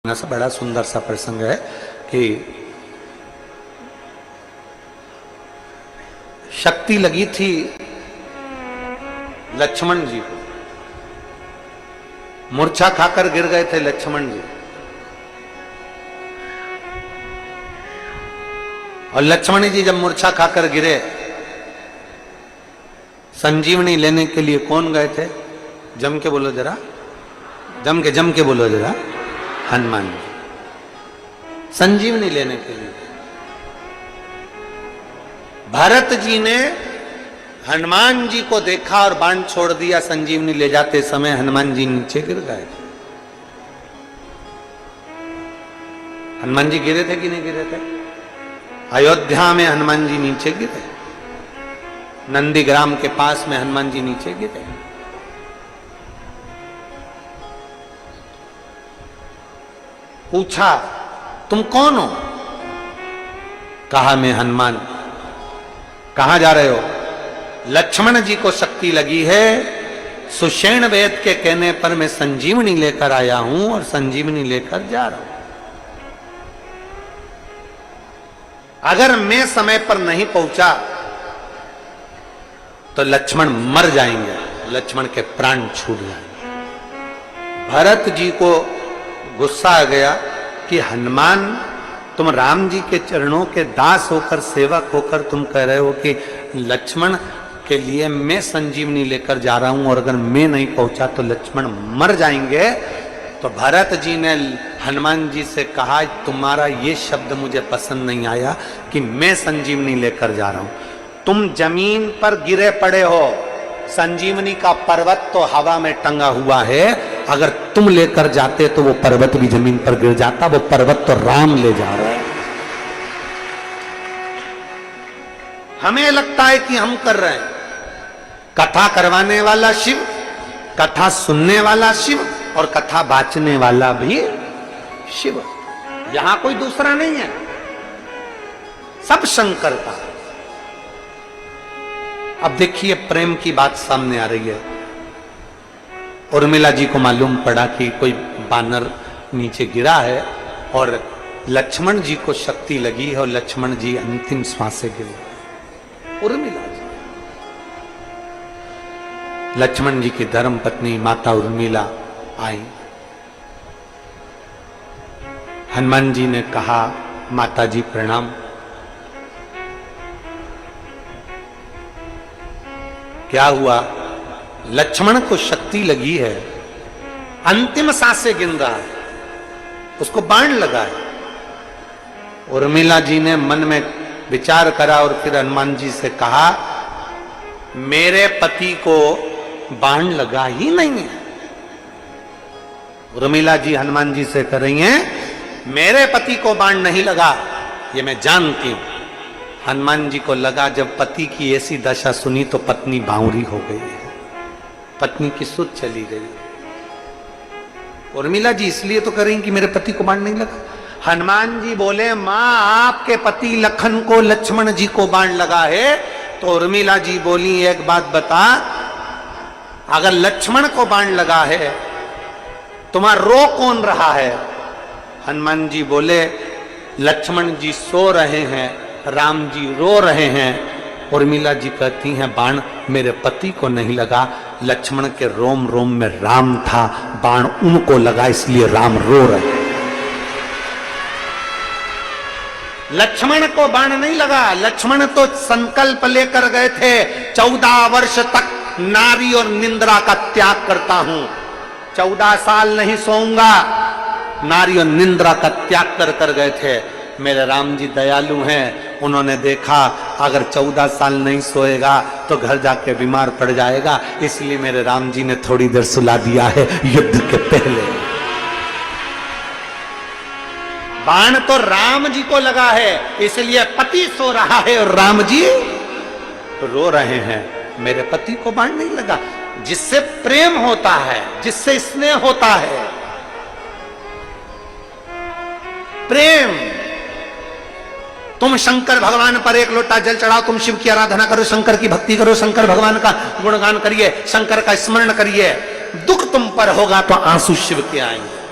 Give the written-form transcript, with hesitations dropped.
सा बड़ा सुंदर सा प्रसंग है कि शक्ति लगी थी लक्ष्मण जी को, मूर्छा खाकर गिर गए थे लक्ष्मण जी। और लक्ष्मण जी जब मूर्छा खाकर गिरे, संजीवनी लेने के लिए कौन गए थे? जम के बोलो जरा, जम के बोलो जरा। हनुमान जी संजीवनी लेने के लिए। भरत जी ने हनुमान जी को देखा और बाण छोड़ दिया। संजीवनी ले जाते समय हनुमान जी नीचे गिर गए। हनुमान जी गिरे थे कि नहीं गिरे थे? अयोध्या में हनुमान जी नीचे गिरे, नंदीग्राम के पास में हनुमान जी नीचे गिरे। पूछा तुम कौन हो? कहा मैं हनुमान। कहां जा रहे हो? लक्ष्मण जी को शक्ति लगी है, सुषेण वेद के कहने पर मैं संजीवनी लेकर आया हूं और संजीवनी लेकर जा रहा हूं। अगर मैं समय पर नहीं पहुंचा तो लक्ष्मण मर जाएंगे, लक्ष्मण के प्राण छूट जाएंगे। भरत जी को गुस्सा आ गया कि हनुमान, तुम राम जी के चरणों के दास होकर, सेवक होकर तुम कह रहे हो कि लक्ष्मण के लिए मैं संजीवनी लेकर जा रहा हूं और अगर मैं नहीं पहुंचा तो लक्ष्मण मर जाएंगे। तो भरत जी ने हनुमान जी से कहा, तुम्हारा ये शब्द मुझे पसंद नहीं आया कि मैं संजीवनी लेकर जा रहा हूं। तुम जमीन पर गिरे पड़े हो, संजीवनी का पर्वत तो हवा में टंगा हुआ है। अगर तुम लेकर जाते तो वो पर्वत भी जमीन पर गिर जाता। वो पर्वत तो राम ले जा रहे हैं। हमें लगता है कि हम कर रहे हैं। कथा करवाने वाला शिव, कथा सुनने वाला शिव और कथा बांचने वाला भी शिव। यहां कोई दूसरा नहीं है, सब शंकर का। अब देखिए प्रेम की बात सामने आ रही है। उर्मिला जी को मालूम पड़ा कि कोई बानर नीचे गिरा है और लक्ष्मण जी को शक्ति लगी है और लक्ष्मण जी अंतिम श्वास गिरे। उर्मिला जी, लक्ष्मण जी की धर्म पत्नी माता उर्मिला आई। हनुमान जी ने कहा, माता जी प्रणाम। क्या हुआ? लक्ष्मण को शक्ति लगी है, अंतिम सांसें गिन रहा है, उसको बाण लगा है। उर्मिला जी ने मन में विचार करा और फिर हनुमान जी से कहा, मेरे पति को बाण लगा ही नहीं है। उर्मिला जी हनुमान जी से कह रही हैं, मेरे पति को बाण नहीं लगा, ये मैं जानती हूं। हनुमान जी को लगा जब पति की ऐसी दशा सुनी तो पत्नी बावरी हो गई है, पत्नी की सुध चली गई। उर्मिला जी इसलिए तो कर रही कि मेरे पति को बाण नहीं लगा। हनुमान जी बोले, मां आपके पति लखन को लक्ष्मण जी को बाण लगा है। तो उर्मिला जी बोली, एक बात बता, अगर लक्ष्मण को बाण लगा है तुम्हारा रो कौन रहा है? हनुमान जी बोले, लक्ष्मण जी सो रहे हैं, राम जी रो रहे हैं। उर्मिला जी कहती हैं, बाण मेरे पति को नहीं लगा, लक्ष्मण के रोम रोम में राम था, बाण उनको लगा इसलिए राम रो रहे हैं। लक्ष्मण को बाण नहीं लगा, लक्ष्मण तो संकल्प लेकर गए थे, 14 वर्ष तक नारी और निंद्रा का त्याग करता हूं, 14 साल नहीं सोऊंगा। नारी और निंद्रा का त्याग कर कर गए थे। मेरे राम जी दयालु हैं, उन्होंने देखा अगर 14 साल नहीं सोएगा तो घर जाके बीमार पड़ जाएगा, इसलिए मेरे राम जी ने थोड़ी देर सुला दिया है युद्ध के पहले। बाण तो राम जी को लगा है, इसलिए पति सो रहा है और राम जी रो रहे हैं। मेरे पति को बाण नहीं लगा। जिससे प्रेम होता है, जिससे स्नेह होता है, प्रेम। तुम शंकर भगवान पर एक लोटा जल चढ़ाओ, तुम शिव की आराधना करो, शंकर की भक्ति करो, शंकर भगवान का गुणगान करिए, शंकर का स्मरण करिए। दुख तुम पर होगा तो आंसू शिव के आएंगे।